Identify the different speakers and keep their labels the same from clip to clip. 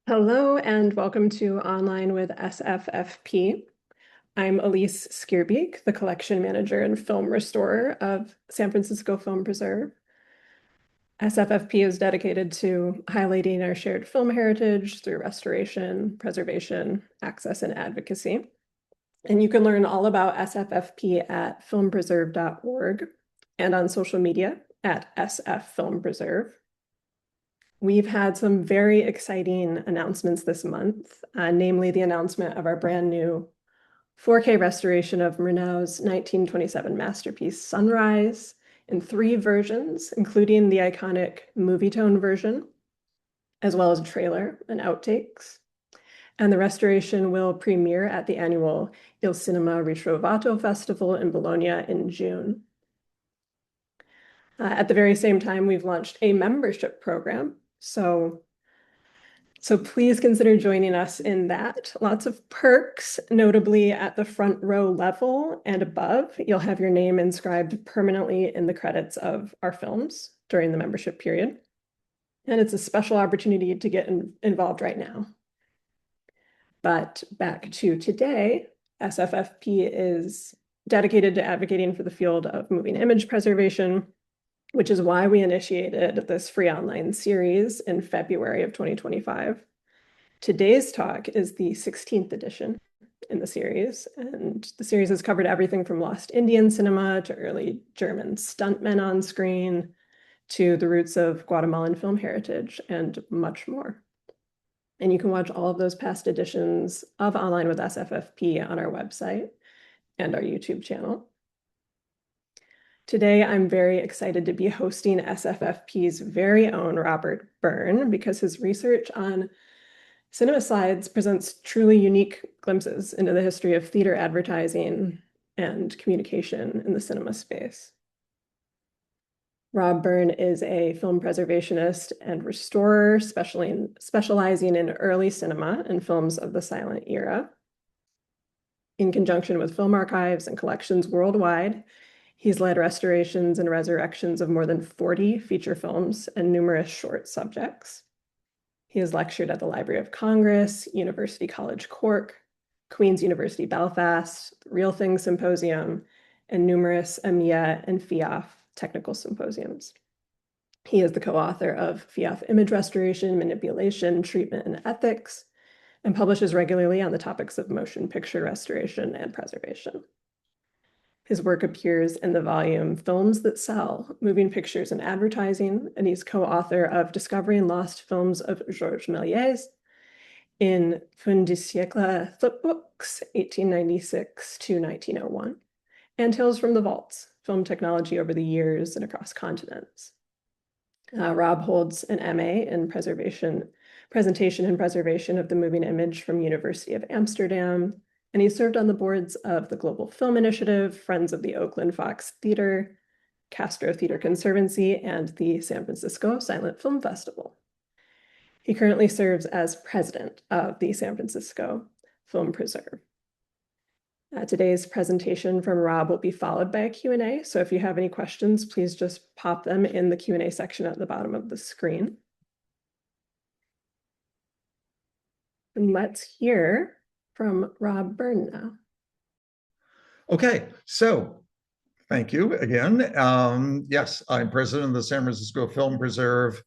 Speaker 1: Hello and welcome to Online with SFFP. I'm Elise Skierbeek, the collection manager and film restorer of San Francisco Film Preserve. SFFP is dedicated to highlighting our shared film heritage through restoration, preservation, access, and advocacy. And you can learn all about SFFP at filmpreserve.org and on social media at SFFilmpreserve. We've had some very exciting announcements this month, namely the announcement of our brand new 4K restoration of Murnau's 1927 masterpiece Sunrise in 3 versions, including the iconic Movietone version, as well as a trailer and outtakes. And the restoration will premiere at the annual Il Cinema Ritrovato Festival in Bologna in June. At the very same time, we've launched a membership program. So please consider joining us in that. Lots of perks, notably at the front row level and above. You'll have your name inscribed permanently in the credits of our films during the membership period. And it's a special opportunity to get involved right now. But back to today, SFFP is dedicated to advocating for the field of moving image preservation, which is why we initiated this free online series in February of 2025. Today's talk is the 16th edition in the series, and the series has covered everything from lost Indian cinema to early German stuntmen on screen to the roots of Guatemalan film heritage and much more. And you can watch all of those past editions of Online with SFFP on our website and our YouTube channel. Today, I'm very excited to be hosting SFFP's very own Robert Byrne because his research on cinema slides presents truly unique glimpses into the history of theater advertising and communication in the cinema space. Rob Byrne is a film preservationist and restorer specializing in early cinema and films of the silent era. In conjunction with film archives and collections worldwide, he's led restorations and resurrections of more than 40 feature films and numerous short subjects. He has lectured at the Library of Congress, University College Cork, Queen's University Belfast, Real Things Symposium, and numerous EMEA and FIAF technical symposiums. He is the co-author of FIAF Image Restoration, Manipulation, Treatment, and Ethics, and publishes regularly on the topics of motion picture restoration and preservation. His work appears in the volume Films That Sell, Moving Pictures and Advertising, and he's co-author of Discovering Lost Films of Georges Méliès in Fin du siècle flipbooks, 1896 to 1901, and Tales from the Vaults, Film Technology Over the Years and Across Continents. Rob holds an MA in Presentation and Preservation of the Moving Image from University of Amsterdam, and he served on the boards of the Global Film Initiative, Friends of the Oakland Fox Theater, Castro Theater Conservancy, and the San Francisco Silent Film Festival. He currently serves as president of the San Francisco Film Preserve. Today's presentation from Rob will be followed by a Q&A, so if you have any questions, please just pop them in the Q&A section at the bottom of the screen. And let's hear from Rob Byrne now.
Speaker 2: Okay, so thank you again. Yes, I'm president of the San Francisco Film Preserve,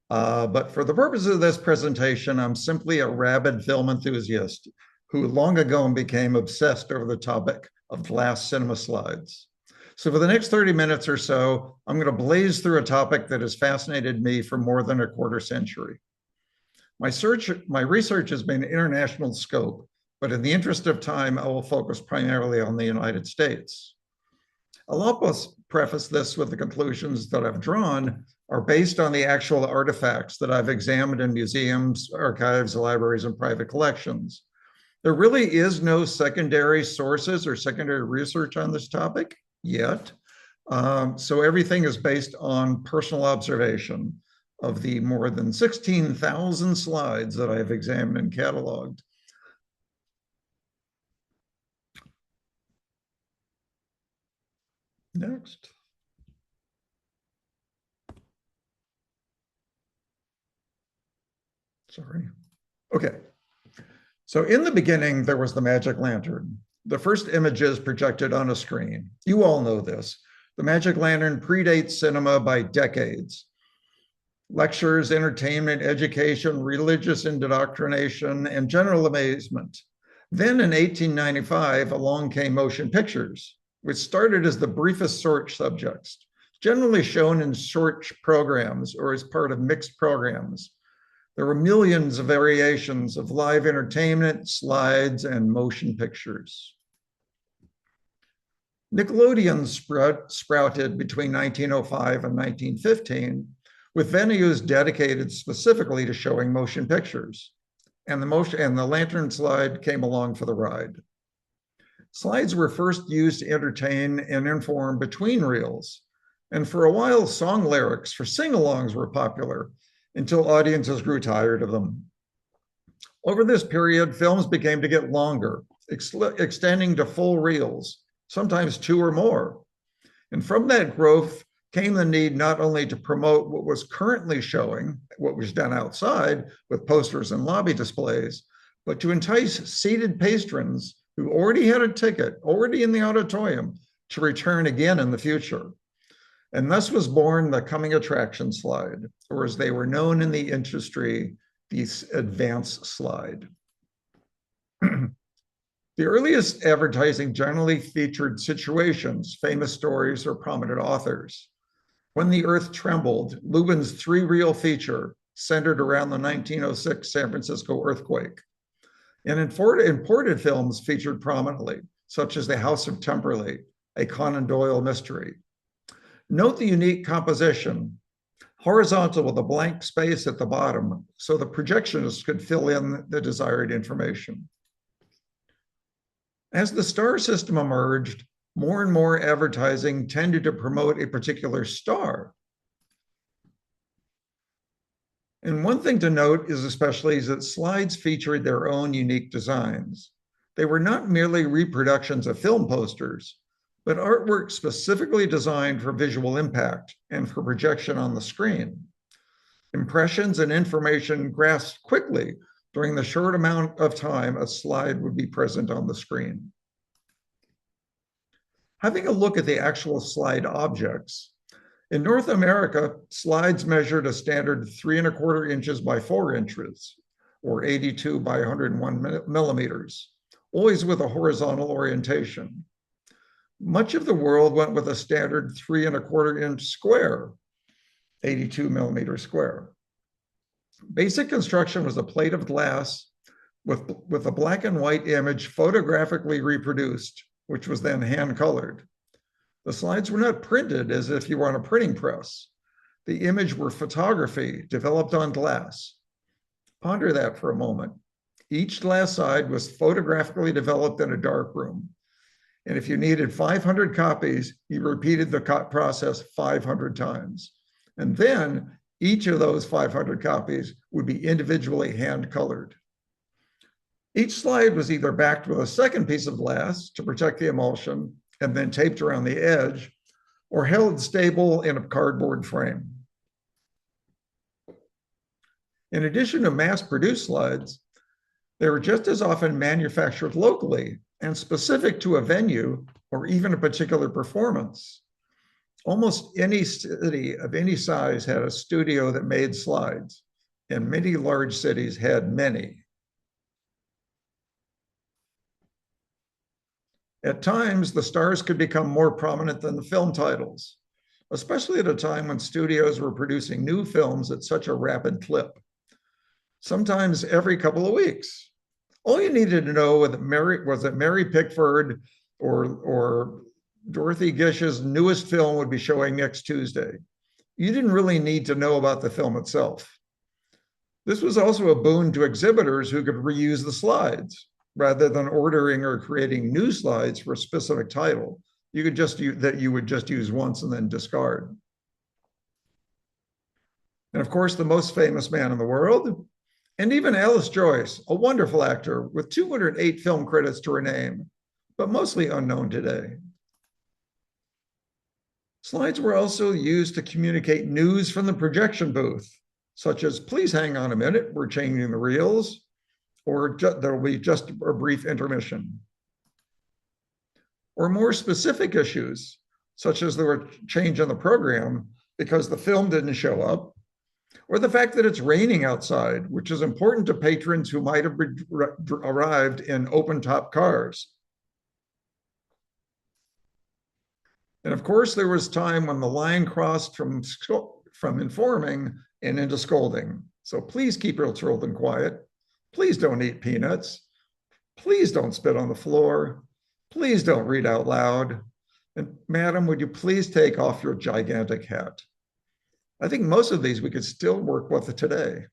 Speaker 2: but for the purpose of this presentation, I'm simply a rabid film enthusiast who long ago became obsessed over the topic of glass cinema slides. So for the next 30 minutes or so, I'm going to blaze through a topic that has fascinated me for more than a quarter century. My research has been international scope, but in the interest of time, I will focus primarily on the United States. I'll preface this with the conclusions that I've drawn are based on the actual artifacts that I've examined in museums, archives, libraries, and private collections. There really is no secondary sources or secondary research on this topic yet. So everything is based on personal observation of the more than 16,000 slides that I've examined and cataloged. Next. Sorry. Okay, so in the beginning, there was the magic lantern. The first images projected on a screen. You all know this. The magic lantern predates cinema by decades. Lectures, entertainment, education, religious indoctrination, and general amazement. Then in 1895, along came motion pictures, which started as the briefest short subjects, generally shown in short programs or as part of mixed programs. There were millions of variations of live entertainment, slides, and motion pictures. Nickelodeon sprouted between 1905 and 1915, with venues dedicated specifically to showing motion pictures. And the lantern slide came along for the ride. Slides were first used to entertain and inform between reels. And for a while, song lyrics for sing-alongs were popular until audiences grew tired of them. Over this period, films began to get longer, extending to full reels, sometimes 2 or more. And from that growth came the need not only to promote what was currently showing, what was done outside with posters and lobby displays, but to entice seated patrons who already had a ticket, already in the auditorium, to return again in the future. And thus was born the coming attraction slide, or as they were known in the industry, the advance slide. The earliest advertising generally featured situations, famous stories, or prominent authors. When the Earth Trembled, Lubin's 3-reel feature centered around the 1906 San Francisco earthquake. And imported films featured prominently, such as The House of Temperley, a Conan Doyle mystery. Note the unique composition, horizontal with a blank space at the bottom, so the projectionist could fill in the desired information. As the star system emerged, more and more advertising tended to promote a particular star. And one thing to note is that slides featured their own unique designs. They were not merely reproductions of film posters, but artwork specifically designed for visual impact and for projection on the screen. Impressions and information grasped quickly during the short amount of time a slide would be present on the screen. Having a look at the actual slide objects, in North America, slides measured a standard 3¼ inches by 4 inches, or 82 by 101 millimeters, always with a horizontal orientation. Much of the world went with a standard 3¼ inch square, 82 millimeter square. Basic construction was a plate of glass with a black and white image photographically reproduced, which was then hand colored. The slides were not printed as if you were on a printing press. The image were photography developed on glass. Ponder that for a moment. Each glass side was photographically developed in a dark room. And if you needed 500 copies, you repeated the process 500 times. And then each of those 500 copies would be individually hand colored. Each slide was either backed with a second piece of glass to protect the emulsion and then taped around the edge, or held stable in a cardboard frame. In addition to mass-produced slides, they were just as often manufactured locally and specific to a venue or even a particular performance. Almost any city of any size had a studio that made slides, and many large cities had many. At times, the stars could become more prominent than the film titles, especially at a time when studios were producing new films at such a rapid clip, sometimes every couple of weeks. All you needed to know was that Mary Pickford or Dorothy Gish's newest film would be showing next Tuesday. You didn't really need to know about the film itself. This was also a boon to exhibitors who could reuse the slides rather than ordering or creating new slides for a specific title. You could just you would just use once and then discard. And of course, the most famous man in the world, and even Alice Joyce, a wonderful actor with 208 film credits to her name, but mostly unknown today. Slides were also used to communicate news from the projection booth, such as, please hang on a minute, we're changing the reels, or there will be just a brief intermission. Or more specific issues, such as there were change in the program because the film didn't show up, or the fact that it's raining outside, which is important to patrons who might have arrived in open-top cars. And of course, there was time when the line crossed from informing and into scolding. So please keep your children quiet. Please don't eat peanuts. Please don't spit on the floor. Please don't read out loud. And madam, would you please take off your gigantic hat? I think most of these we could still work with today.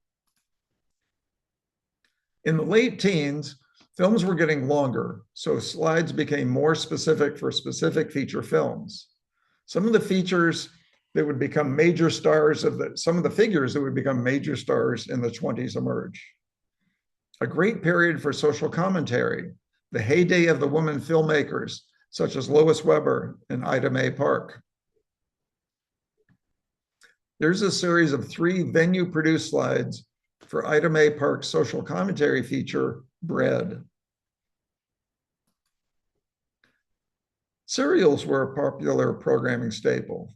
Speaker 2: In the late teens, films were getting longer, so slides became more specific for specific feature films. Some of the features that would become major stars some of the figures that would become major stars in the 20s emerge. A great period for social commentary, the heyday of the women filmmakers, such as Lois Weber and Ida Mae Park. There's a series of 3 venue-produced slides for Ida Mae Park's social commentary feature, Bread. Serials were a popular programming staple.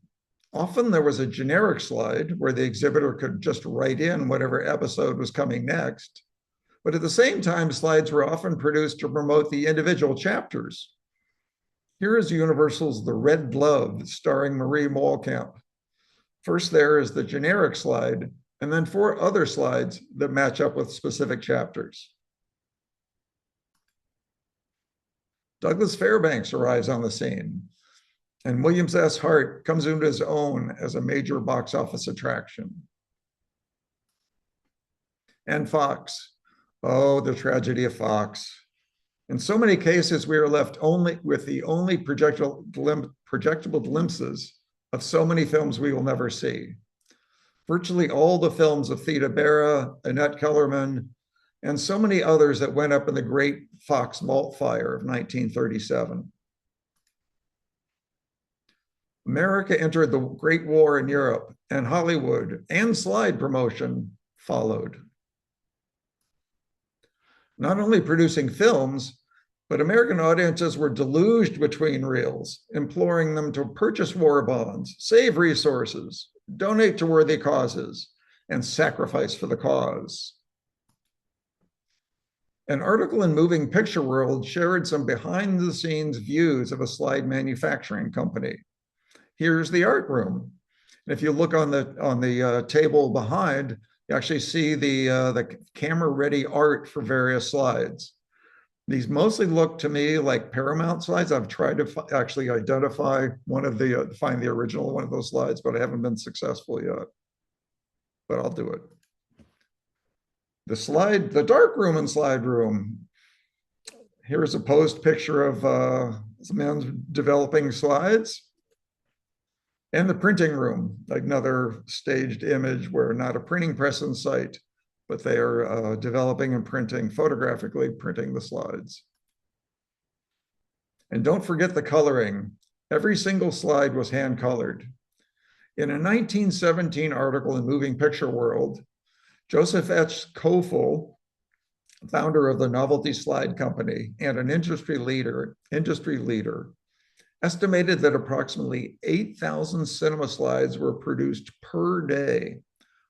Speaker 2: Often there was a generic slide where the exhibitor could just write in whatever episode was coming next. But at the same time, slides were often produced to promote the individual chapters. Here is Universal's The Red Glove, starring Marie Mollkamp. First there is the generic slide, and then 4 other slides that match up with specific chapters. Douglas Fairbanks arrives on the scene, and William S. Hart comes into his own as a major box office attraction. And Fox. Oh, the tragedy of Fox. In so many cases, we are left only with the only projectable glimpses of so many films we will never see. Virtually all the films of Theda Bara, Annette Kellerman, and so many others that went up in the Great Fox Vault Fire of 1937. America entered the Great War in Europe, and Hollywood and slide promotion followed. Not only producing films, but American audiences were deluged between reels, imploring them to purchase war bonds, save resources, donate to worthy causes, and sacrifice for the cause. An article in Moving Picture World shared some behind-the-scenes views of a slide manufacturing company. Here's the art room. And if you look on the table behind, you actually see the camera-ready art for various slides. These mostly look to me like Paramount slides. I've tried to actually identify find the original one of those slides, but I haven't been successful yet. But I'll do it. The dark room and slide room. Here's a posed picture of some men developing slides. And the printing room, like another staged image where not a printing press in sight, but they are developing and photographically printing the slides. And don't forget the coloring. Every single slide was hand colored. In a 1917 article in Moving Picture World, Joseph H. Kofel, founder of the Novelty Slide Company and an industry leader, estimated that approximately 8,000 cinema slides were produced per day,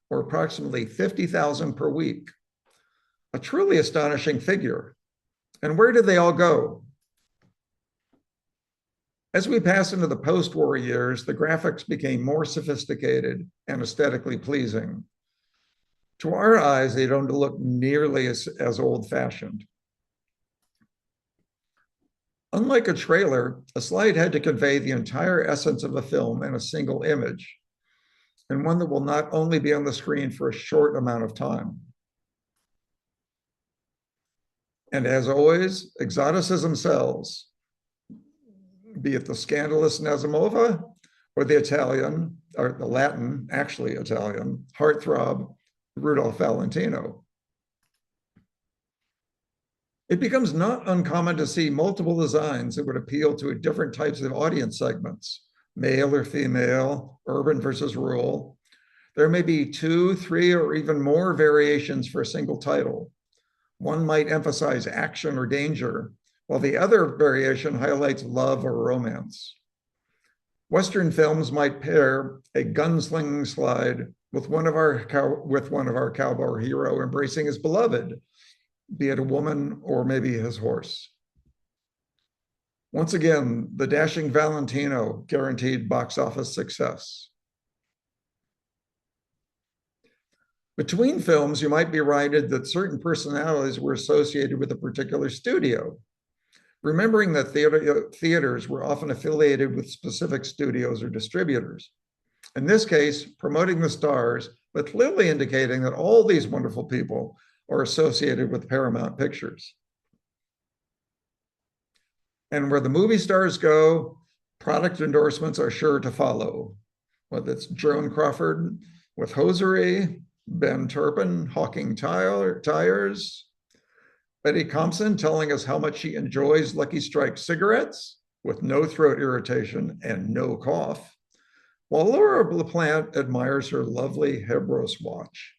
Speaker 2: or approximately 50,000 per week. A truly astonishing figure. And where did they all go? As we pass into the post-war years, the graphics became more sophisticated and aesthetically pleasing. To our eyes, they don't look nearly as old-fashioned. Unlike a trailer, a slide had to convey the entire essence of a film in a single image, and one that will not only be on the screen for a short amount of time. And as always, exoticism sells, be it the scandalous Nazimova or the Italian, or the Latin, actually Italian, heartthrob, Rudolph Valentino. It becomes not uncommon to see multiple designs that would appeal to different types of audience segments, male or female, urban versus rural. There may be 2, 3, or even more variations for a single title. One might emphasize action or danger, while the other variation highlights love or romance. Western films might pair a gunslinging slide with one of our cowboy hero embracing his beloved, be it a woman or maybe his horse. Once again, the dashing Valentino guaranteed box office success. Between films, you might be reminded that certain personalities were associated with a particular studio. Remembering that theaters were often affiliated with specific studios or distributors. In this case, promoting the stars, but clearly indicating that all these wonderful people are associated with Paramount Pictures. And where the movie stars go, product endorsements are sure to follow, whether it's Joan Crawford with hosiery, Ben Turpin hawking tires, Betty Compson telling us how much she enjoys Lucky Strike cigarettes with no throat irritation and no cough, while Laura LaPlante admires her lovely Hebros watch.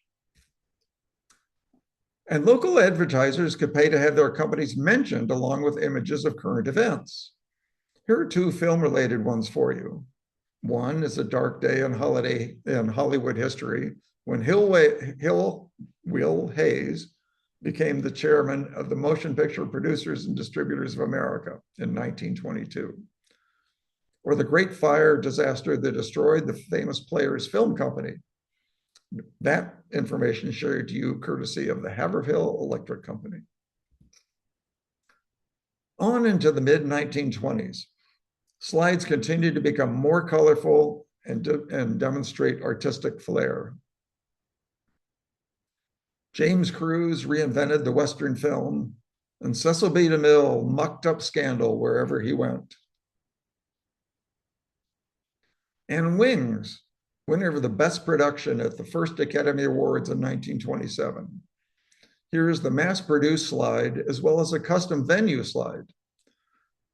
Speaker 2: And local advertisers could pay to have their companies mentioned along with images of current events. Here are two film-related ones for you. One is a dark day in Hollywood history when Will Hayes became the chairman of the Motion Picture Producers and Distributors of America in 1922. Or the Great Fire disaster that destroyed the famous Players Film Company. That information shared to you courtesy of the Haverhill Electric Company. On into the mid-1920s, slides continued to become more colorful and demonstrate artistic flair. James Cruise reinvented the Western film, and Cecil B. DeMille mucked up scandal wherever he went. And Wings, winner of the Best Production at the first Academy Awards in 1927. Here's the mass-produced slide, as well as a custom venue slide.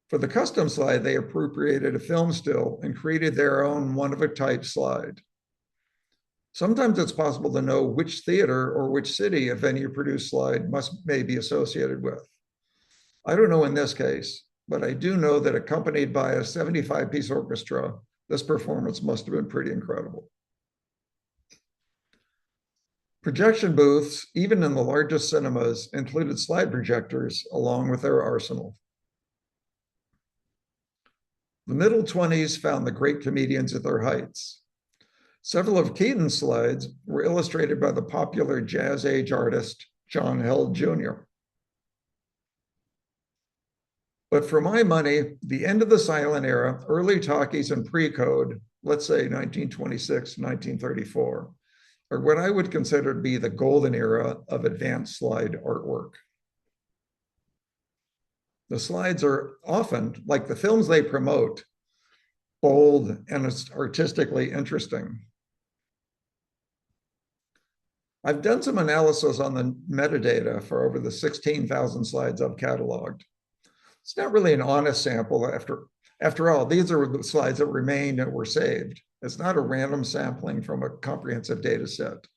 Speaker 2: For the custom slide, they appropriated a film still and created their own one-of-a-type slide. Sometimes it's possible to know which theater or which city a venue-produced slide may be associated with. I don't know in this case, but I do know that accompanied by a 75-piece orchestra, this performance must have been pretty incredible. Projection booths, even in the largest cinemas, included slide projectors along with their arsenal. The middle 20s found the great comedians at their heights. Several of Keaton's slides were illustrated by the popular Jazz Age artist, John Held Jr. But for my money, the end of the silent era, early talkies and pre-code, let's say 1926, 1934, are what I would consider to be the golden era of advanced slide artwork. The slides are often, like the films they promote, bold and artistically interesting. I've done some analysis on the metadata for over the 16,000 slides I've cataloged. It's not really an honest sample. After all, these are the slides that remained and were saved. It's not a random sampling from a comprehensive data set.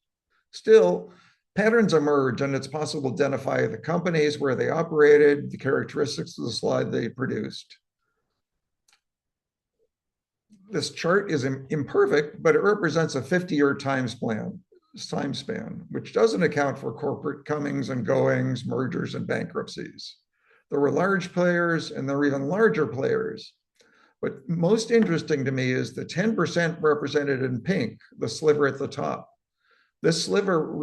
Speaker 2: Still, patterns emerge, and it's possible to identify the companies, where they operated, the characteristics of the slide they produced. This chart is imperfect, but it represents a 50-year time span, which doesn't account for corporate comings and goings, mergers and bankruptcies. There were large players and there were even larger players. But most interesting to me is the 10% represented in pink, the sliver at the top. This sliver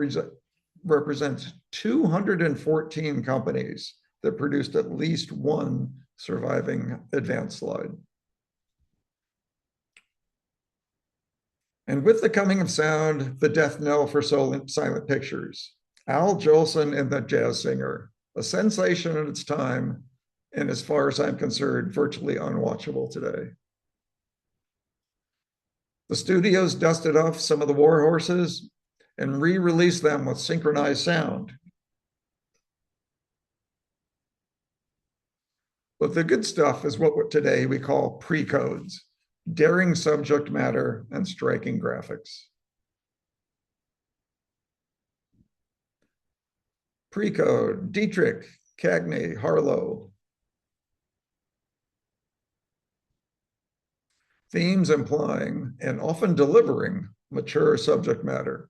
Speaker 2: represents 214 companies that produced at least one surviving advanced slide. And with the coming of sound, the death knell for silent pictures. Al Jolson and the Jazz Singer, a sensation at its time, and as far as I'm concerned, virtually unwatchable today. The studios dusted off some of the war horses and re-released them with synchronized sound. But the good stuff is what today we call pre-codes, daring subject matter and striking graphics. Precode, Dietrich, Cagney, Harlow. Themes implying and often delivering mature subject matter.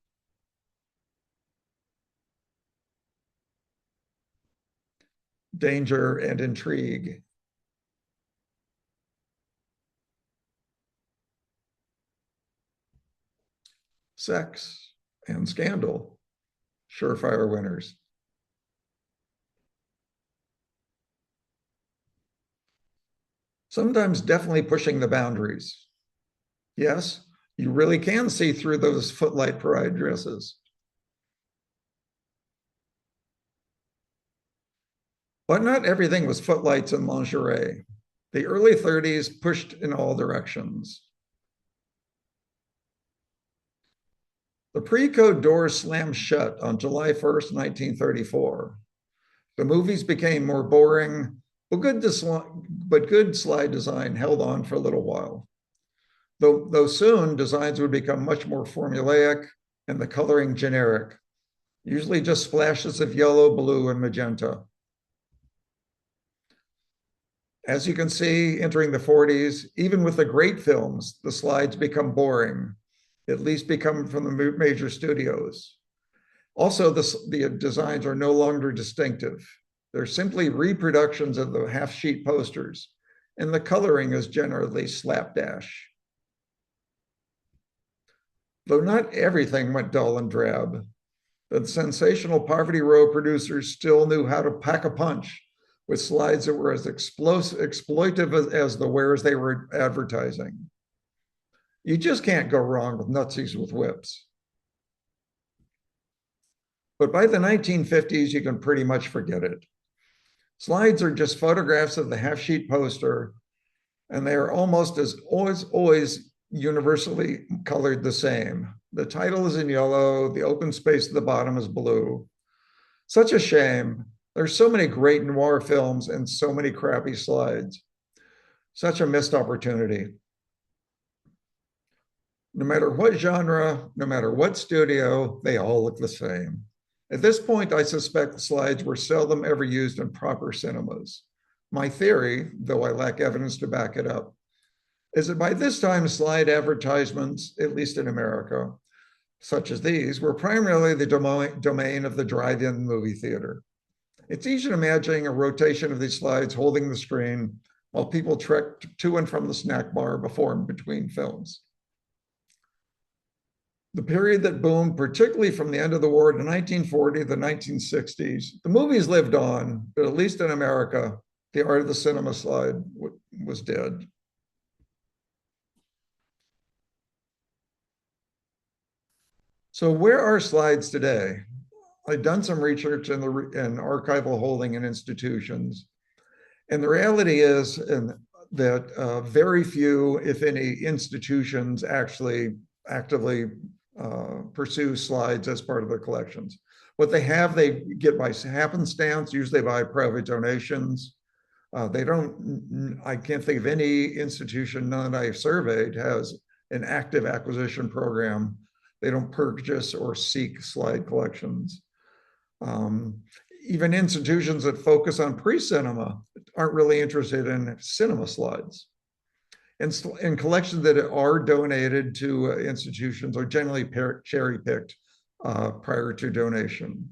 Speaker 2: Danger and intrigue. Sex and scandal, surefire winners. Sometimes definitely pushing the boundaries. Yes, you really can see through those footlight parade dresses. But not everything was footlights and lingerie. The early 30s pushed in all directions. The pre-code doors slammed shut on July 1st, 1934. The movies became more boring, but good slide design held on for a little while. Though soon, designs would become much more formulaic and the coloring generic, usually just splashes of yellow, blue, and magenta. As you can see, entering the 40s, even with the great films, the slides become boring, at least become from the major studios. Also, the designs are no longer distinctive. They're simply reproductions of the half-sheet posters, and the coloring is generally slapdash. Though not everything went dull and drab, the sensational Poverty Row producers still knew how to pack a punch with slides that were as exploitive as the wares they were advertising. You just can't go wrong with Nutsies with whips. But by the 1950s, you can pretty much forget it. Slides are just photographs of the half-sheet poster, and they are almost as always universally colored the same. The title is in yellow, the open space at the bottom is blue. Such a shame. There's so many great noir films and so many crappy slides. Such a missed opportunity. No matter what genre, no matter what studio, they all look the same. At this point, I suspect the slides were seldom ever used in proper cinemas. My theory, though I lack evidence to back it up, is that by this time, slide advertisements, at least in America, such as these, were primarily the domain of the drive-in movie theater. It's easy to imagine a rotation of these slides holding the screen while people trekked to and from the snack bar before and between films. The period that boomed, particularly from the end of the war to 1940 to the 1960s, the movies lived on, but at least in America, the art of the cinema slide was dead. So where are slides today? I've done some research in archival holding in institutions. And the reality is that very few, if any, institutions actually actively pursue slides as part of their collections. What they have, they get by happenstance, usually by private donations. I can't think of any institution, none that I've surveyed, has an active acquisition program. They don't purchase or seek slide collections. Even institutions that focus on pre-cinema aren't really interested in cinema slides. And collections that are donated to institutions are generally cherry-picked prior to donation.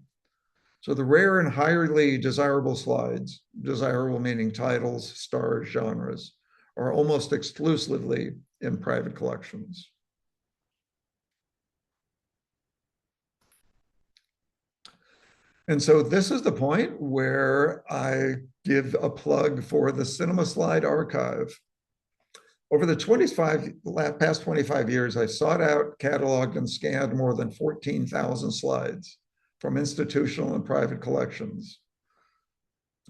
Speaker 2: So the rare and highly desirable slides, desirable meaning titles, stars, genres, are almost exclusively in private collections. And so this is the point where I give a plug for the Cinema Slide Archive. Over the past 25 years, I sought out, cataloged, and scanned more than 14,000 slides from institutional and private collections.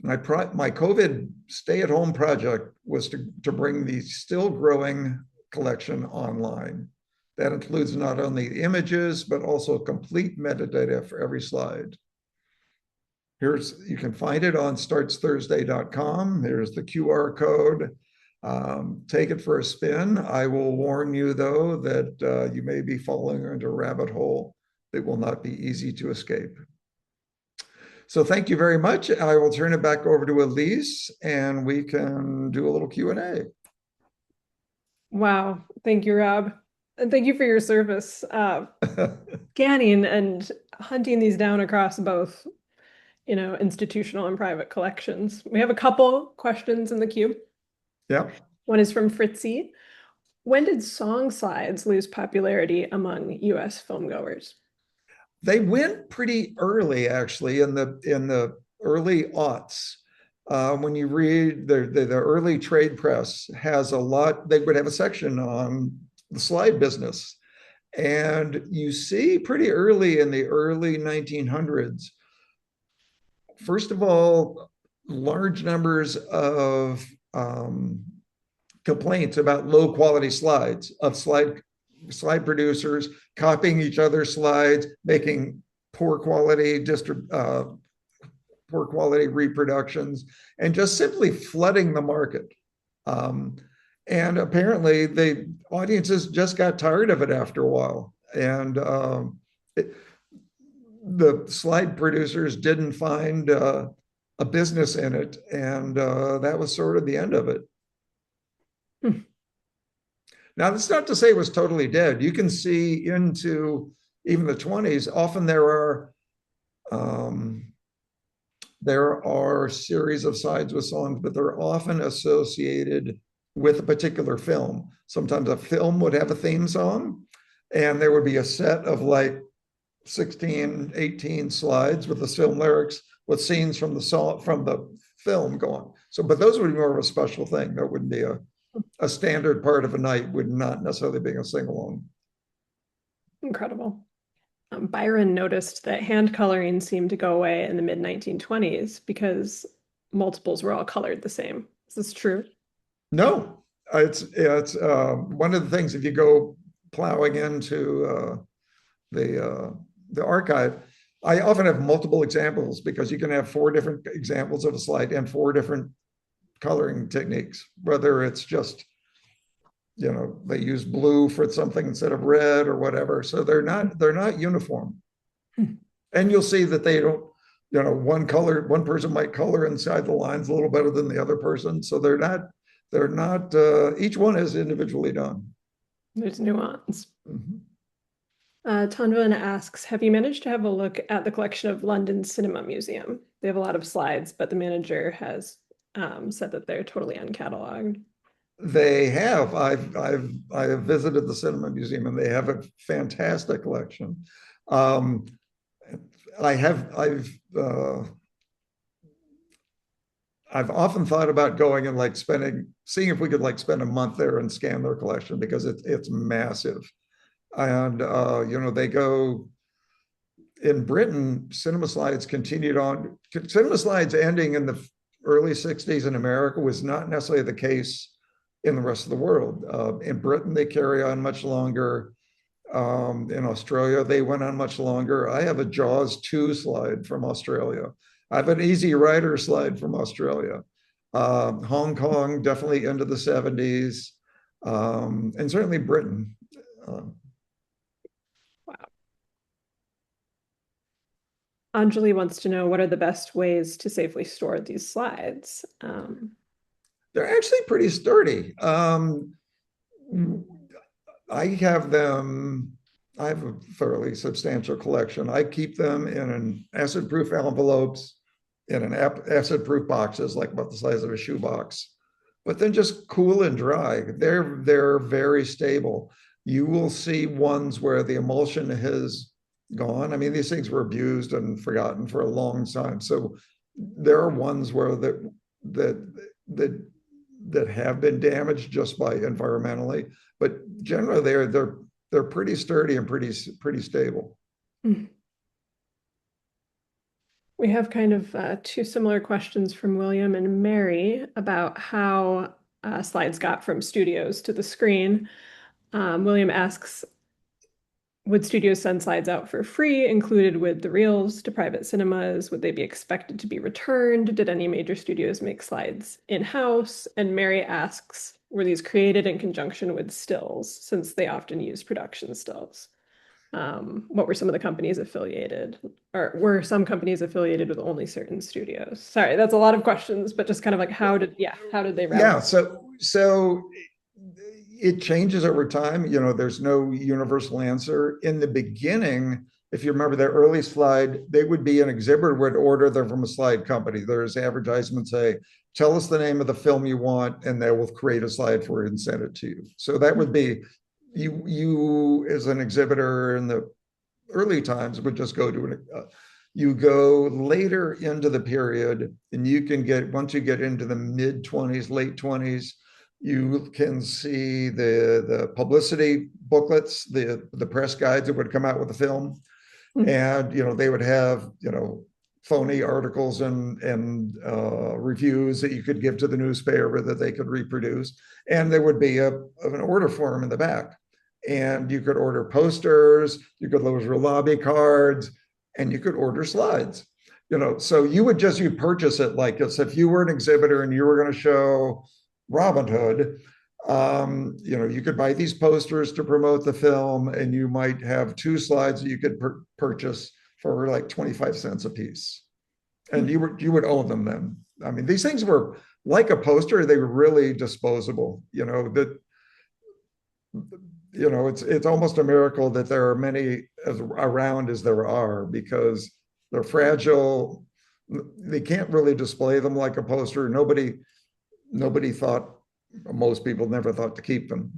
Speaker 2: My COVID stay-at-home project was to bring the still growing collection online. That includes not only images, but also complete metadata for every slide. You can find it on startsthursday.com. There's the QR code. Take it for a spin. I will warn you, though, that you may be falling into a rabbit hole that will not be easy to escape. So thank you very much. I will turn it back over to Elise and we can do a little Q&A.
Speaker 1: Wow. Thank you, Rob. And thank you for your service scanning and hunting these down across both, institutional and private collections. We have a couple questions in the queue.
Speaker 2: Yeah.
Speaker 1: One is from Fritzy. When did song slides lose popularity among US filmgoers?
Speaker 2: They went pretty early, actually, in the early aughts. When you read the early trade press has a lot, they would have a section on the slide business. And you see pretty early in the early 1900s, first of all, large numbers of complaints about low quality slides of slide producers copying each other's slides, making poor quality poor quality reproductions, and just simply flooding the market. And apparently, the audiences just got tired of it after a while, and the slide producers didn't find a business in it, and that was sort of the end of it.
Speaker 1: Hmm.
Speaker 2: Now, that's not to say it was totally dead. You can see into even the 20s. Often there are series of sides with songs, but they're often associated with a particular film. Sometimes a film would have a theme song, and there would be a set of like 16, 18 slides with the film lyrics with scenes from the song from the film going. So, but those would be more of a special thing. That wouldn't be a standard part of a night, would not necessarily be a sing along.
Speaker 1: Incredible. Byron noticed that hand coloring seemed to go away in the mid 1920s because multiples were all colored the same. Is this true?
Speaker 2: No, it's one of the things. If you go plowing into the archive, I often have multiple examples because you can have four different examples of a slide and four different coloring techniques. Whether it's just they use blue for something instead of red or whatever, so they're not uniform.
Speaker 1: Hmm.
Speaker 2: And you'll see that they don't. One person might color inside the lines a little better than the other person, so they're not each one is individually done.
Speaker 1: There's nuance.
Speaker 2: Mhm.
Speaker 1: Tanvin asks, have you managed to have a look at the collection of London Cinema Museum? They have a lot of slides, but the manager has said that they're totally uncatalogued.
Speaker 2: They have. I have visited the Cinema Museum, and they have a fantastic collection. Um, I've often thought about going and seeing if we could spend a month there and scan their collection because it's massive. And they go in Britain. Cinema slides continued on. Cinema slides ending in the early 60s in America was not necessarily the case in the rest of the world. In Britain, they carry on much longer. In Australia, they went on much longer. I have a Jaws 2 slide from Australia. I have an Easy Rider slide from Australia. Hong Kong, definitely into the 70s, and certainly Britain.
Speaker 1: Wow. Anjali wants to know what are the best ways to safely store these slides?
Speaker 2: They're actually pretty sturdy. I have them. I have a fairly substantial collection. I keep them in an acid-proof envelopes, in an acid-proof boxes, like about the size of a shoebox, but then just cool and dry. They're very stable. You will see ones where the emulsion has gone. I mean, these things were abused and forgotten for a long time. So there are ones where that have been damaged just by environmentally, but generally they're pretty sturdy and pretty stable.
Speaker 1: We have kind of two similar questions from William and Mary about how slides got from studios to the screen. William asks, would studios send slides out for free, included with the reels to private cinemas? Would they be expected to be returned? Did any major studios make slides in-house? And Mary asks, were these created in conjunction with stills, since they often use production stills? What were some of the companies affiliated, or were some companies affiliated with only certain studios? Sorry, that's a lot of questions, but just kind of like how did they route?
Speaker 2: Yeah, so it changes over time. You know, there's no universal answer. In the beginning, if you remember the early slide, they would be an exhibitor would order them from a slide company. There's advertisements say, tell us the name of the film you want, and they will create a slide for it and send it to you. So that would be you as an exhibitor in the early times would just go to you go later into the period, and you can get, once you get into the mid 20s, late 20s, you can see the publicity booklets, the press guides that would come out with the film. And, you know, they would have, you know, phony articles and reviews that you could give to the newspaper that they could reproduce. And there would be an order form in the back. And you could order posters, you could order lobby cards, and you could order slides. You know, so you purchase it like this. If you were an exhibitor and you were going to show Robin Hood, you know, you could buy these posters to promote the film, and you might have 2 slides that you could purchase for like 25 cents a piece. And you would own them then. I mean, these things were like a poster, they were really disposable, you know, that, you know, it's almost a miracle that there are many around as there are, because they're fragile. They can't really display them like a poster. Nobody thought, most people never thought to keep them.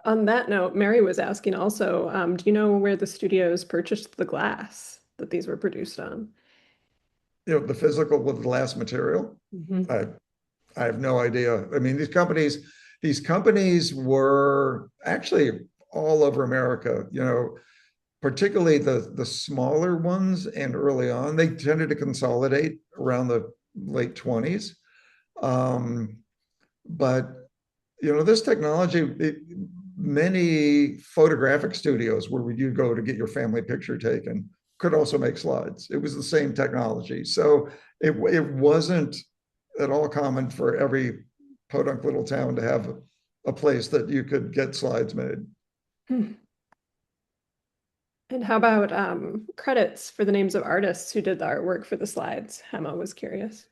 Speaker 1: On that note, Mary was asking also, do you know where the studios purchased the glass that these were produced on?
Speaker 2: You know, the physical with glass material. I have no idea. I mean, these companies were actually all over America, you know, particularly the smaller ones, and early on, they tended to consolidate around the late 20s. But, you know, this technology, many photographic studios where you go to get your family picture taken could also make slides. It was the same technology. So it wasn't at all common for every podunk little town to have a place that you could get slides made.
Speaker 1: And how about credits for the names of artists who did the artwork for the slides? Emma was curious.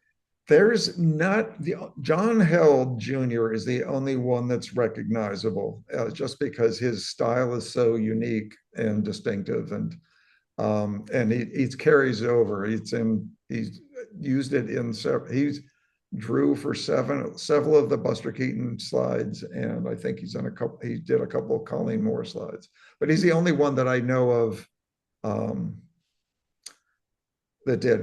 Speaker 2: There's not, John Held Jr. is the only one that's recognizable, just because his style is so unique and distinctive, and he carries over. He's used it in he's drew for several of the Buster Keaton slides, and I think he did a couple of Colleen Moore slides, but he's the only one that I know of that did.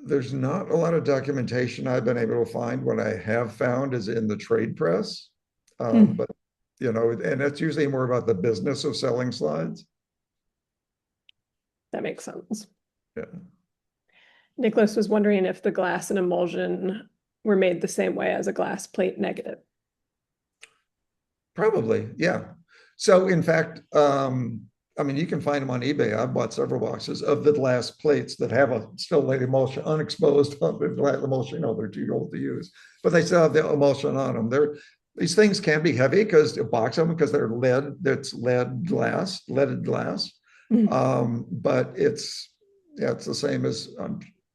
Speaker 2: There's not a lot of documentation I've been able to find. What I have found is in the trade press, but, you know, and it's usually more about the business of selling slides.
Speaker 1: That makes sense.
Speaker 2: Yeah.
Speaker 1: Nicholas was wondering if the glass and emulsion were made the same way as a glass plate negative.
Speaker 2: Probably, yeah. So in fact, I mean, you can find them on eBay. I've bought several boxes of the glass plates that have a still laid emulsion, unexposed emulsion. You know, they're too old to use, but they still have the emulsion on them. These things can be heavy because a box of them, because they're lead. It's leaded glass. But it's the same as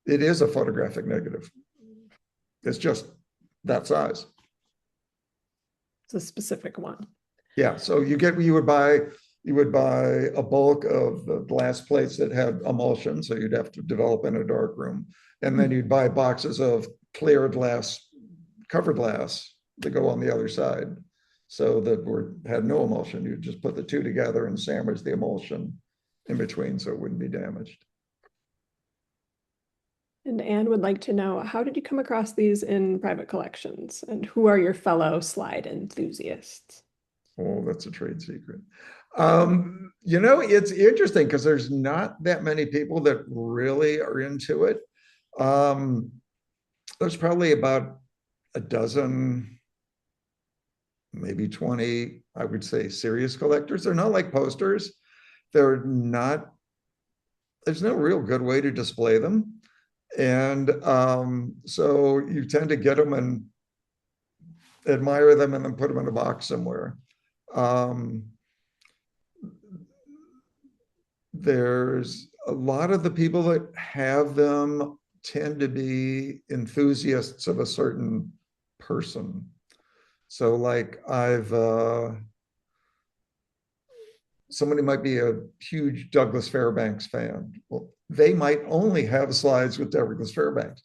Speaker 2: it is a photographic negative. It's just that size.
Speaker 1: It's a specific one.
Speaker 2: Yeah. So you would buy a bulk of the glass plates that had emulsion, so you'd have to develop in a dark room, and then you'd buy boxes of clear glass, cover glass, to go on the other side, so that had no emulsion. You'd just put the two together and sandwich the emulsion in between, so it wouldn't be damaged.
Speaker 1: And Anne would like to know, how did you come across these in private collections, and who are your fellow slide enthusiasts?
Speaker 2: Oh, that's a trade secret. You know, it's interesting because there's not that many people that really are into it. There's probably about a dozen, maybe 20, I would say, serious collectors. They're not like posters. There's no real good way to display them. And so you tend to get them and admire them and then put them in a box somewhere. Um, there's a lot of the people that have them tend to be enthusiasts of a certain person. So like somebody might be a huge Douglas Fairbanks fan. Well, they might only have slides with Douglas Fairbanks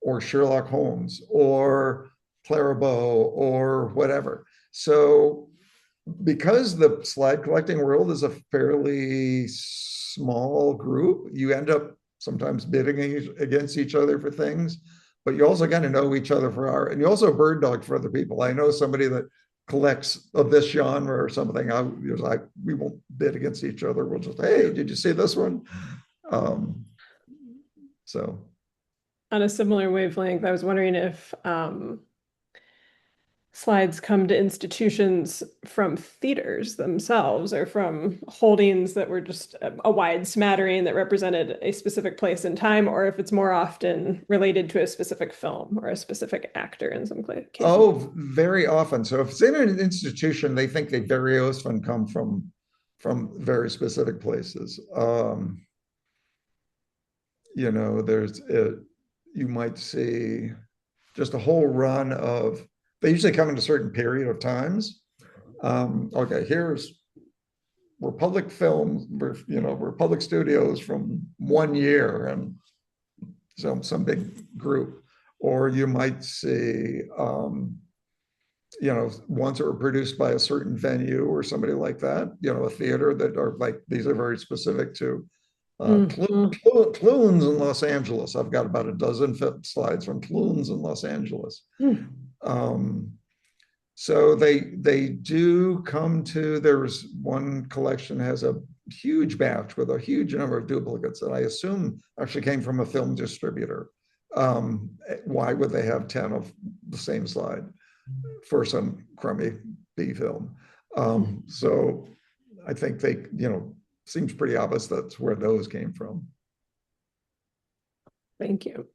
Speaker 2: or Sherlock Holmes or Clara Bow or whatever. So because the slide collecting world is a fairly small group, you end up sometimes bidding against each other for things, but you also got to know each other for art, and you also bird dog for other people. I know somebody that collects of this genre or something. We won't bid against each other. We'll just, hey, did you see this one? Um, so
Speaker 1: On a similar wavelength, I was wondering if slides come to institutions from theaters themselves or from holdings that were just a wide smattering that represented a specific place in time, or if it's more often related to a specific film or a specific actor in some cases.
Speaker 2: Oh, very often. So if it's in an institution, they think they very often come from very specific places. There's you might see just a whole run of. They usually come in a certain period of times. Okay, here's Republic Films, Republic Studios from 1 year, and some big group, or you might see ones that were produced by a certain venue or somebody like that, a theater that are like, these are very specific to
Speaker 1: Mhm.
Speaker 2: Clunes in Los Angeles. I've got about a dozen slides from Clunes in Los Angeles.
Speaker 1: Mm.
Speaker 2: Um, so they do come to, there's one collection has a huge batch with a huge number of duplicates that I assume actually came from a film distributor. Why would they have 10 of the same slide for some crummy B film? So I think seems pretty obvious that's where those came from.
Speaker 1: Thank you.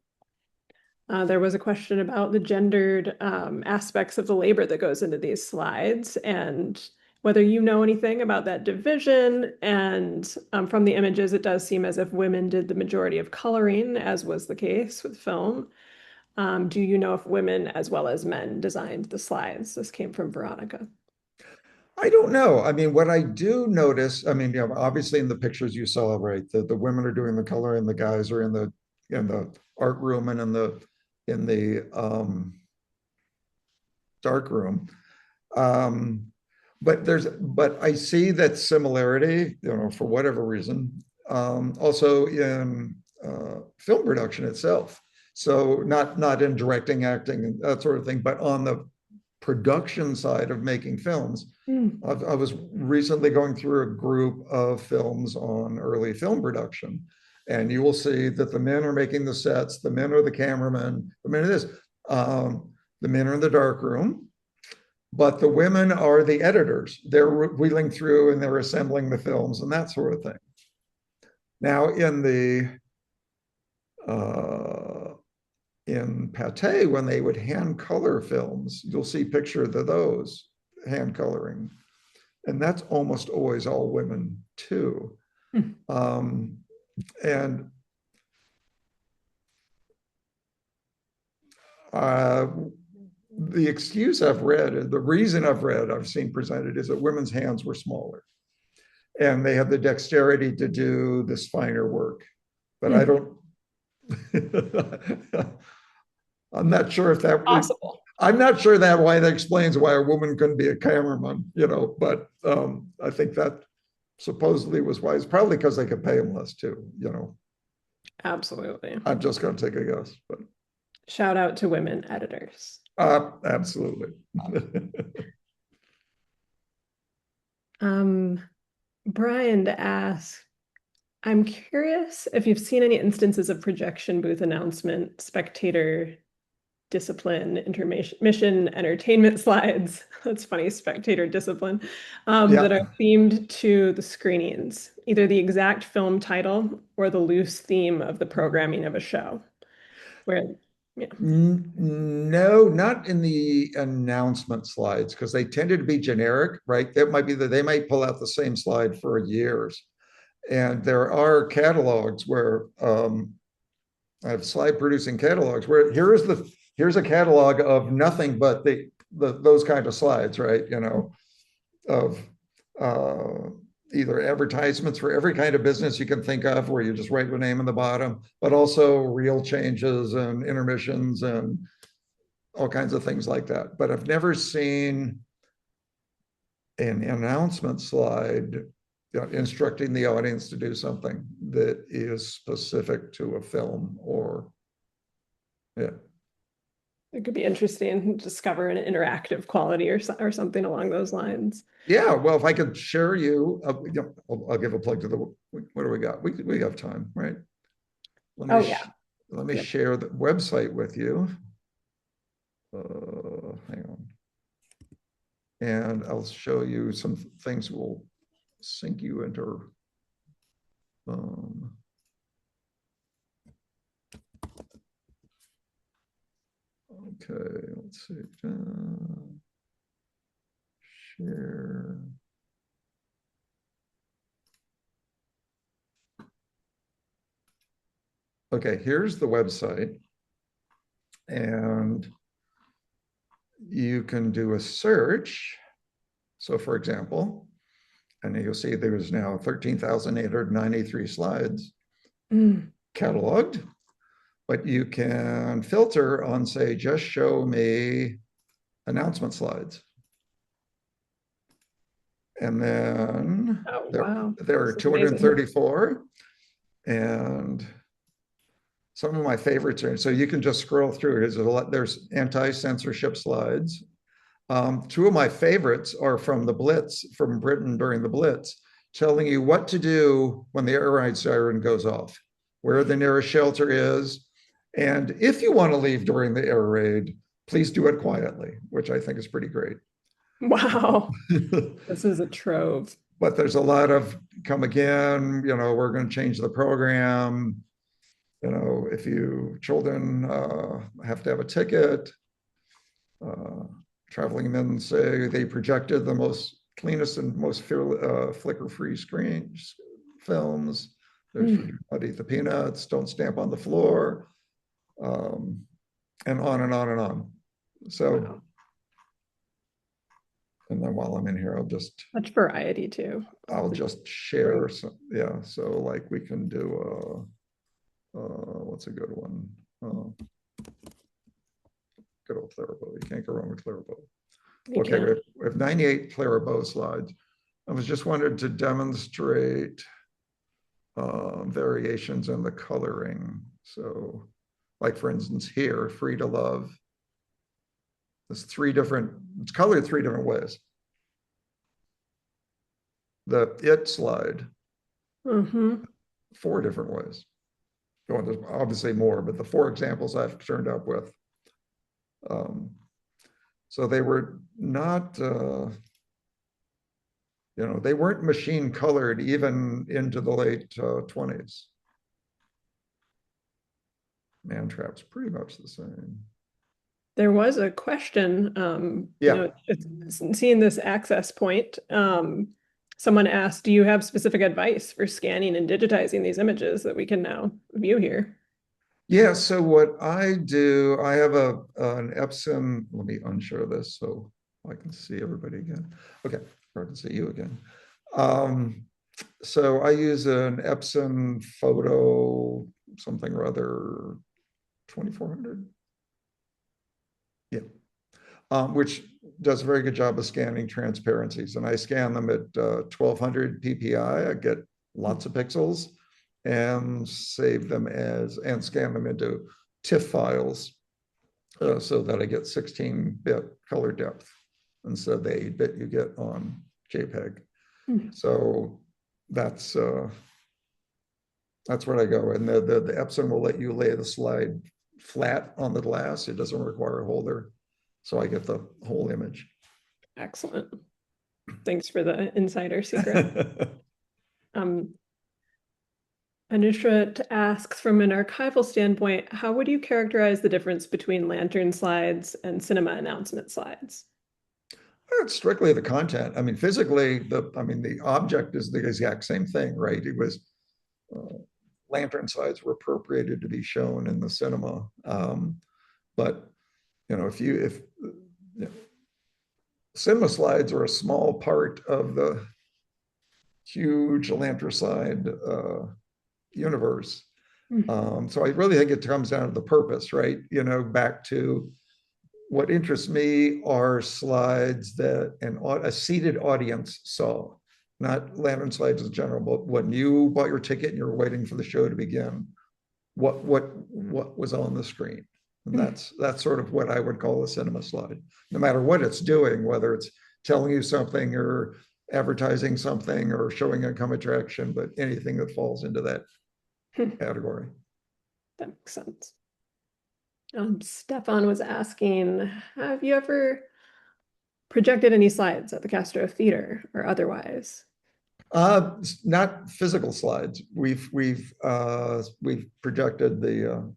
Speaker 1: There was a question about the gendered aspects of the labor that goes into these slides and whether you know anything about that division. And from the images, it does seem as if women did the majority of coloring, as was the case with film. Do you know if women as well as men designed the slides? This came from Veronica.
Speaker 2: I don't know. I mean, what I do notice, I mean, obviously in the pictures you saw, right, the women are doing the color and the guys are in the art room and in the dark room. Um, but I see that similarity, for whatever reason, also in film production itself. So not in directing, acting, and that sort of thing, but on the production side of making films.
Speaker 1: Mm.
Speaker 2: I was recently going through a group of films on early film production, and you will see that the men are making the sets, the men are the cameramen, the men are this, the men are in the dark room, but the women are the editors. They're wheeling through and they're assembling the films and that sort of thing. Now uh, in Pate, when they would hand color films, you'll see pictures of those hand coloring, and that's almost always all women too.
Speaker 1: Mm.
Speaker 2: And the excuse I've read, the reason I've seen presented is that women's hands were smaller and they have the dexterity to do this finer work. But I
Speaker 1: Mm.
Speaker 2: don't, I'm not sure if that,
Speaker 1: Possible.
Speaker 2: I'm not sure that why that explains why a woman couldn't be a cameraman, but I think that supposedly was why. It's probably because they could pay them less too.
Speaker 1: Absolutely.
Speaker 2: I'm just going to take a guess, but
Speaker 1: Shout out to women editors.
Speaker 2: absolutely.
Speaker 1: Um, Brian to ask, I'm curious if you've seen any instances of projection booth announcement, spectator discipline, intermission, entertainment slides. That's funny, spectator discipline, that
Speaker 2: Yeah.
Speaker 1: are themed to the screenings, either the exact film title or the loose theme of the programming of a show. Where Yeah.
Speaker 2: No, not in the announcement slides because they tended to be generic, right? That might be that they might pull out the same slide for years. And there are catalogs where I have slide producing catalogs where here's a catalog of nothing but those kind of slides, right? You know, of either advertisements for every kind of business you can think of, where you just write the name in the bottom, but also reel changes and intermissions and all kinds of things like that. But I've never seen an announcement slide, you know, instructing the audience to do something that is specific to a film or, yeah.
Speaker 1: It could be interesting to discover an interactive quality or something along those lines.
Speaker 2: Yeah, well, if I could share you, I'll give a plug to the, what do we got? We have time, right? Let
Speaker 1: Oh
Speaker 2: me
Speaker 1: yeah.
Speaker 2: let me
Speaker 1: Yep.
Speaker 2: share the website with you. Hang on. And I'll show you some things will sync you into. Okay, let's see. Share. Okay, here's the website. And you can do a search. So for example, and you'll see there's now 13,893 slides cataloged, but you can filter on, say, just show me announcement slides. And then
Speaker 1: Oh wow.
Speaker 2: there are
Speaker 1: This is amazing.
Speaker 2: 234. And some of my favorites are, so you can just scroll through. There's anti-censorship slides. Two of my favorites are from the Blitz, from Britain during the Blitz, telling you what to do when the air raid siren goes off, where the nearest shelter is. And if you want to leave during the air raid, please do it quietly, which I think is pretty great.
Speaker 1: Wow. This is a trove.
Speaker 2: But there's a lot of come again, you know, we're going to change the program. You know, if you children have to have a ticket, traveling men say they projected the most cleanest and most flicker-free screens films. There's not eat the peanuts, don't stamp on the floor, and on and on and on. So,
Speaker 1: Wow.
Speaker 2: and then while I'm in here,
Speaker 1: Much variety too.
Speaker 2: I'll just share some, yeah. So like we can do what's a good one? Good old Clairbow. You can't go wrong with Clairbow. Okay, we have 98 Clairbow slides. I was just wanted to demonstrate variations in the coloring. So, like for instance, here, Free to Love. There's it's colored three different ways. The It slide, 4 different ways. Well, there's obviously more, but the 4 examples I've turned up with. So they were not, you know, they weren't machine colored even into the late 20s. Mantrap's pretty much the same.
Speaker 1: There was a question,
Speaker 2: Yeah.
Speaker 1: seeing this access point, someone asked, do you have specific advice for scanning and digitizing these images that we can now view here?
Speaker 2: Yeah, so what I do, I have an Epson, let me unshare this so I can see everybody again. Okay, or I can see you again. So I use an Epson photo, something or other, 2400. Yeah, which does a very good job of scanning transparencies. And I scan them at 1200 PPI. I get lots of pixels and save them and scan them into TIFF files so that I get 16-bit color depth instead of the 8-bit you get on JPEG. So that's where I go. And the Epson will let you lay the slide flat on the glass. It doesn't require a holder. So I get the whole image.
Speaker 1: Excellent. Thanks for the insider secret. Anushra asks, from an archival standpoint, how would you characterize the difference between lantern slides and cinema announcement slides?
Speaker 2: It's strictly the content. I mean, physically, the object is the exact same thing, right? It was lantern slides were appropriated to be shown in the cinema, but if cinema slides are a small part of the huge lantern slide universe. So I really think it comes down to the purpose, right? Back to what interests me are slides that a seated audience saw, not lantern slides in general, but when you bought your ticket and you were waiting for the show to begin, what was on the screen. And that's sort of what I would call a cinema slide, no matter what it's doing, whether it's telling you something or advertising something or showing a come attraction, but anything that falls into that category.
Speaker 1: That makes sense. Stefan was asking, have you ever projected any slides at the Castro Theater or otherwise?
Speaker 2: Not physical slides. We've projected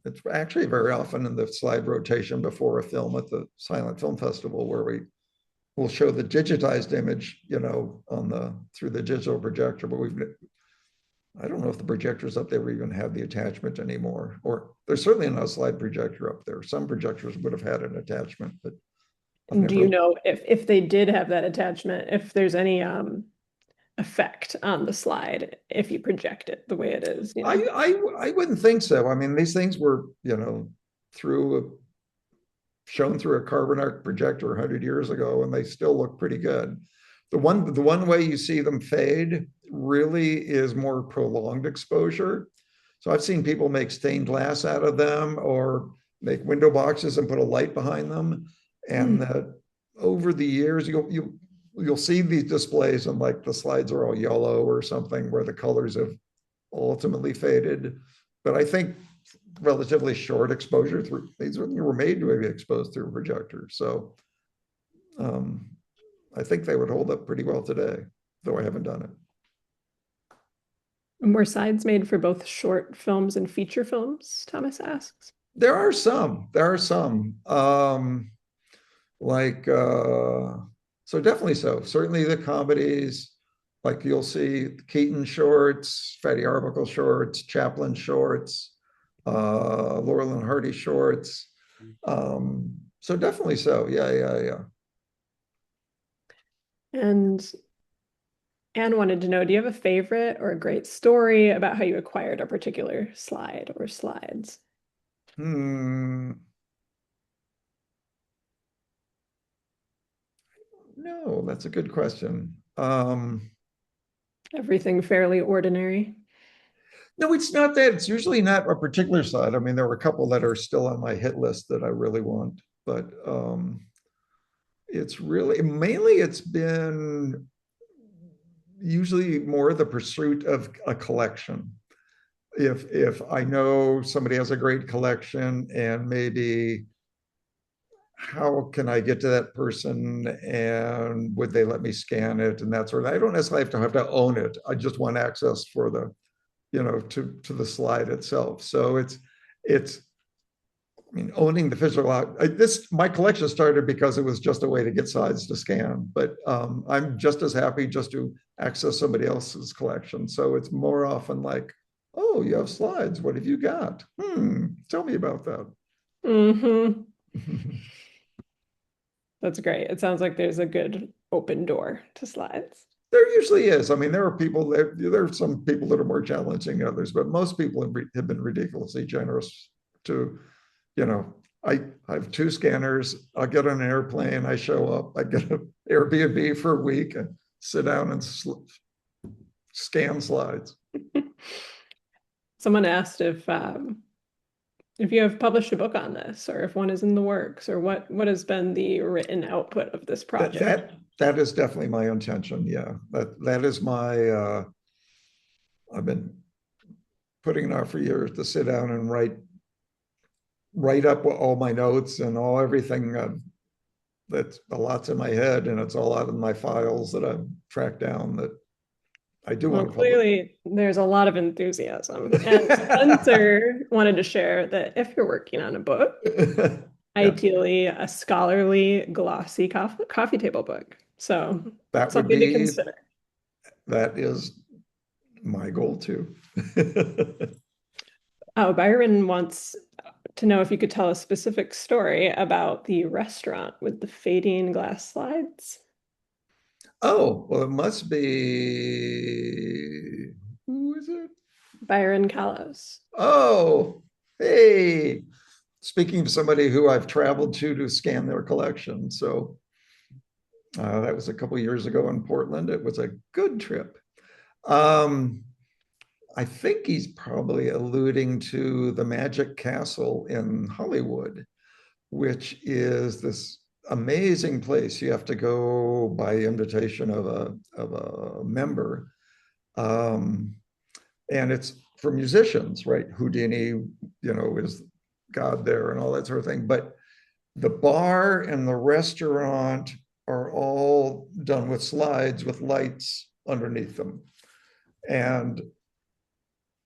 Speaker 2: it's actually very often in the slide rotation before a film at the Silent Film Festival, where we will show the digitized image, through the digital projector. But I don't know if the projectors up there even have the attachment anymore, or there's certainly not a slide projector up there. Some projectors would have had an attachment, but
Speaker 1: do you know if they did have that attachment, if there's any effect on the slide if you project it the way it is?
Speaker 2: I wouldn't think so. I mean, these things were shown through a carbon arc projector 100 years ago, and they still look pretty good. The one way you see them fade really is more prolonged exposure. So I've seen people make stained glass out of them or make window boxes and put a light behind them. And over the years, you'll see these displays and like the slides are all yellow or something where the colors have ultimately faded. But I think relatively short exposure through these were made to be exposed through a projector. So I think they would hold up pretty well today, though I haven't done it.
Speaker 1: Were sides made for both short films and feature films? Thomas asks.
Speaker 2: There are some. So definitely so. Certainly the comedies, like you'll see Keaton shorts, Fatty Arbuckle shorts, Chaplin shorts, Laurel and Hardy shorts. So definitely so. Yeah.
Speaker 1: And Anne wanted to know, do you have a favorite or a great story about how you acquired a particular slide or slides?
Speaker 2: No, that's a good question.
Speaker 1: Everything fairly ordinary.
Speaker 2: No, it's not that. It's usually not a particular slide. I mean, there were a couple that are still on my hit list that I really want, but it's been usually more the pursuit of a collection. If I know somebody has a great collection and maybe how can I get to that person and would they let me scan it and that sort of, I don't necessarily have to own it. I just want access for the, to the slide itself. So it's, I mean, owning the physical my collection started because it was just a way to get slides to scan, but I'm just as happy just to access somebody else's collection. So it's more often like, oh, you have slides. What have you got? Tell me about that.
Speaker 1: That's great. It sounds like there's a good open door to slides.
Speaker 2: There usually is. I mean, there are some people that are more challenging than others, but most people have been ridiculously generous to, I have 2 scanners. I'll get on an airplane. I show up. I get an Airbnb for a week and sit down and scan slides.
Speaker 1: Someone asked if you have published a book on this, or if one is in the works, or what has been the written output of this project.
Speaker 2: That is definitely my intention. Yeah, that is my. I've been putting it off for years to sit down and write up all my notes and everything that's a lot's in my head, and it's all out of my files that I've tracked down. That I do
Speaker 1: Well,
Speaker 2: want to publish.
Speaker 1: clearly there's a lot of enthusiasm. And Spencer wanted to share that if you're working on a book,
Speaker 2: Yeah,
Speaker 1: ideally a scholarly, glossy coffee table book. So
Speaker 2: that would
Speaker 1: something to
Speaker 2: be,
Speaker 1: consider.
Speaker 2: that is my goal too.
Speaker 1: Oh, Byron wants to know if you could tell a specific story about the restaurant with the fading glass slides.
Speaker 2: Oh, well, it must be, who is it?
Speaker 1: Byron Callows.
Speaker 2: Oh, hey, speaking of somebody who I've traveled to scan their collection. So that was a couple of years ago in Portland. It was a good trip. Um, I think he's probably alluding to the Magic Castle in Hollywood, which is this amazing place. You have to go by invitation of a member. Um, and it's for musicians, right? Houdini, is God there and all that sort of thing. But the bar and the restaurant are all done with slides with lights underneath them. And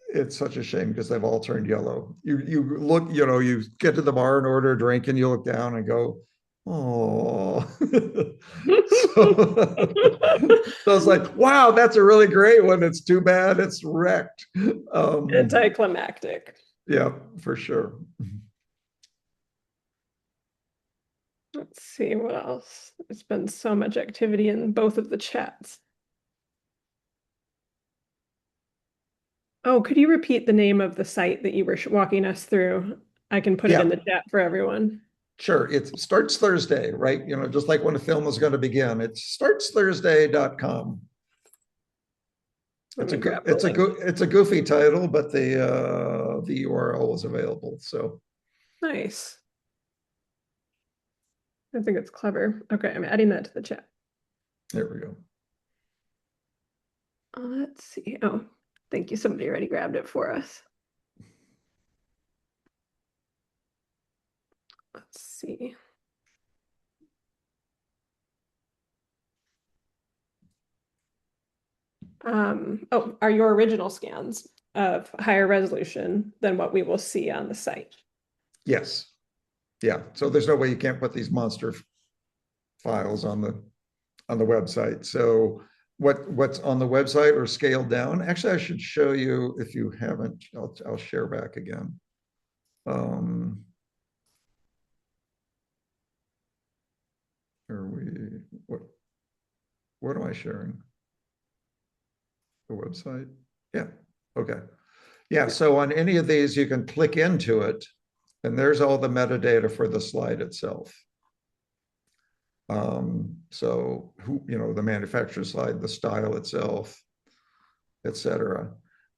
Speaker 2: it's such a shame because they've all turned yellow. You look, you get to the bar and order a drink and you look down and go, oh. so, so it's like, wow, that's a really great one. It's too bad it's wrecked.
Speaker 1: Anticlimactic.
Speaker 2: Yeah, for sure.
Speaker 1: Let's see what else. There's been so much activity in both of the chats. Oh, could you repeat the name of the site that you were walking us through? I can put it in
Speaker 2: Yeah,
Speaker 1: the chat for everyone.
Speaker 2: sure. It starts Thursday, right? Just like when a film is going to begin. It's startsthursday.com.
Speaker 1: Let me grab the link.
Speaker 2: It's a goofy title, but the URL is available. So
Speaker 1: Nice. I think it's clever. Okay, I'm adding that to the chat.
Speaker 2: there we go.
Speaker 1: Let's see. Oh, thank you. Somebody already grabbed it for us. Let's see. Oh, are your original scans of higher resolution than what we will see on the site?
Speaker 2: Yes. Yeah. So there's no way you can't put these monster files on the website. So what's on the website or scaled down? Actually, I should show you if you haven't. I'll share back again. Are we what am I sharing? The website? Yeah. Okay. Yeah. So on any of these, you can click into it, and there's all the metadata for the slide itself. So the manufacturer slide, the style itself, etc.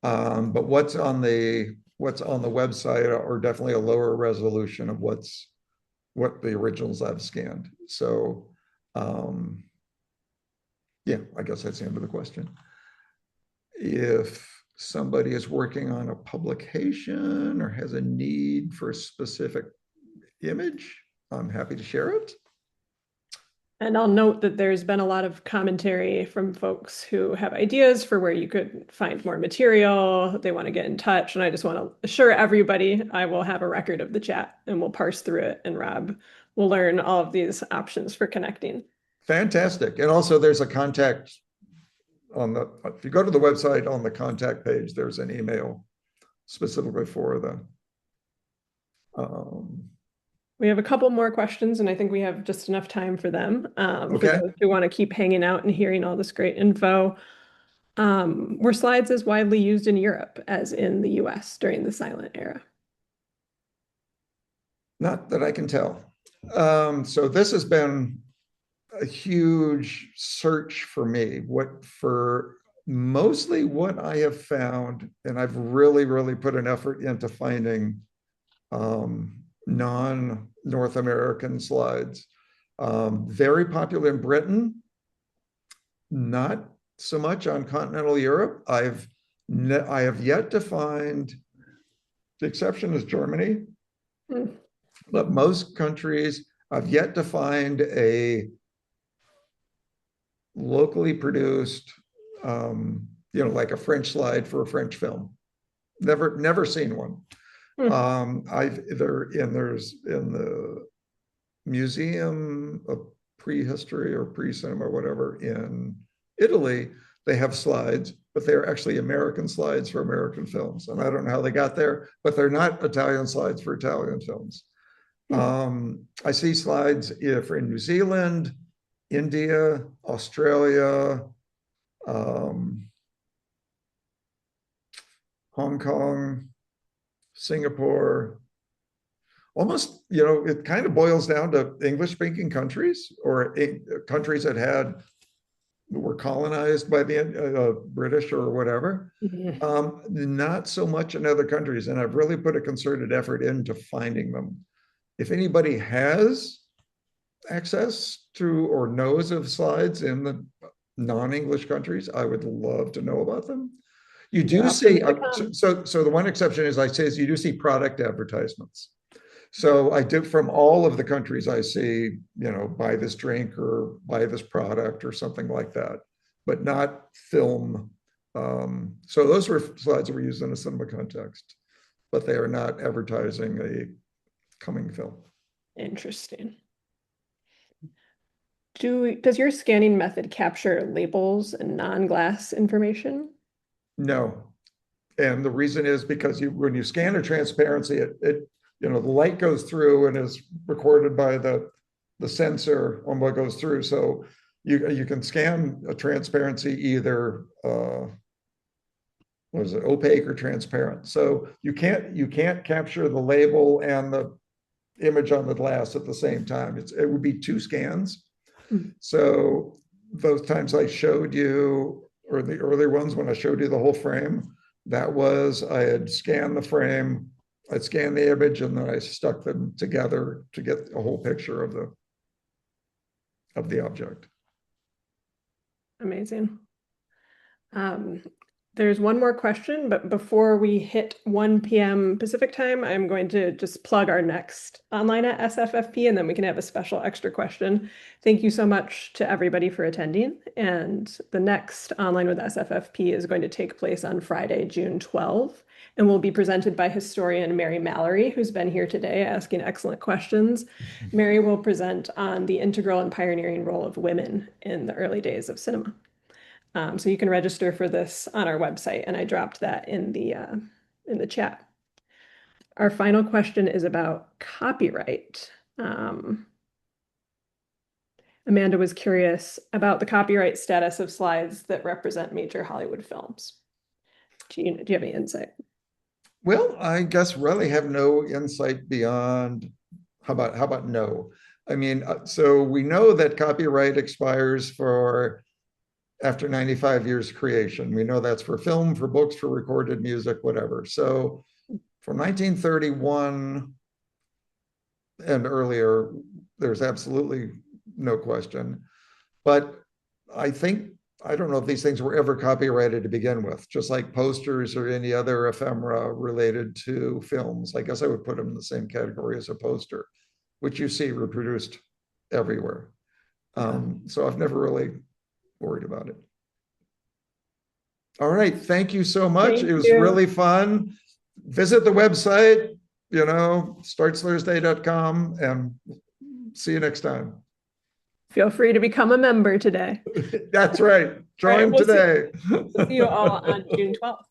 Speaker 2: But what's on the website are definitely a lower resolution of what the originals I've scanned. So yeah, I guess that's the end of the question. If somebody is working on a publication or has a need for a specific image, I'm happy to share it.
Speaker 1: And I'll note that there's been a lot of commentary from folks who have ideas for where you could find more material. They want to get in touch. And I just want to assure everybody I will have a record of the chat and we'll parse through it. And Rob will learn all of these options for connecting.
Speaker 2: Fantastic. And also there's a contact if you go to the website on the contact page, there's an email specifically for
Speaker 1: we have a couple more questions, and I think we have just enough time for them. For
Speaker 2: okay.
Speaker 1: those who want to keep hanging out and hearing all this great info. Were slides as widely used in Europe as in the US during the silent era?
Speaker 2: Not that I can tell. So this has been a huge search for me. Mostly what I have found, and I've really, really put an effort into finding non-North American slides. Very popular in Britain, not so much on continental Europe. I have yet to find, the exception is Germany, but most countries, I've yet to find a locally produced like a French slide for a French film. Never seen one.
Speaker 1: Hmm.
Speaker 2: There's in the Museum of Prehistory or Pre-Cinema or whatever in Italy, they have slides, but they're actually American slides for American films. And I don't know how they got there, but they're not Italian slides for Italian films.
Speaker 1: Hmm.
Speaker 2: I see slides for in New Zealand, India, Australia, um, Hong Kong, Singapore. Almost, it kind of boils down to English-speaking countries or countries that were colonized by the British or whatever.
Speaker 1: Mhm.
Speaker 2: Not so much in other countries, and I've really put a concerted effort into finding them. If anybody has access to or knows of slides in the non-English countries, I would love to know about them. You do
Speaker 1: Drop them
Speaker 2: see,
Speaker 1: to come.
Speaker 2: so the one exception is you do see product advertisements. So I do from all of the countries I see, buy this drink or buy this product or something like that, but not film. So those were slides that were used in a cinema context, but they are not advertising a coming film.
Speaker 1: Interesting. Does your scanning method capture labels and non-glass information?
Speaker 2: No. And the reason is because when you scan a transparency, the light goes through and is recorded by the sensor on what goes through. So you can scan a transparency either was it opaque or transparent. So you can't capture the label and the image on the glass at the same time. It would be two scans.
Speaker 1: Hmm.
Speaker 2: So those times I showed you, or the earlier ones when I showed you the whole frame, that was I had scanned the frame, I'd scanned the image, and then I stuck them together to get a whole picture of the object.
Speaker 1: Amazing. Um, there's one more question, but before we hit 1 p.m. Pacific time, I'm going to just plug our next online at SFFP, and then we can have a special extra question. Thank you so much to everybody for attending. And the next online with SFFP is going to take place on Friday, June 12th, and will be presented by historian Mary Mallory, who's been here today asking excellent questions. Mary will present on the integral and pioneering role of women in the early days of cinema. So you can register for this on our website, and I dropped that in the chat. Our final question is about copyright. Amanda was curious about the copyright status of slides that represent major Hollywood films. Do you have any insight?
Speaker 2: Well, I guess really have no insight beyond how about no? I mean, so we know that copyright expires for after 95 years creation. We know that's for film, for books, for recorded music, whatever. So from 1931 and earlier, there's absolutely no question. But I don't know if these things were ever copyrighted to begin with, just like posters or any other ephemera related to films. I guess I would put them in the same category as a poster, which you see reproduced everywhere. So I've never really worried about it. All right. Thank you so much.
Speaker 1: Thank
Speaker 2: It was
Speaker 1: you.
Speaker 2: really fun. Visit the website, startsthursday.com, and see you next time.
Speaker 1: Feel free to become a member today.
Speaker 2: That's right. Join
Speaker 1: we'll
Speaker 2: today.
Speaker 1: see you all on June 12th.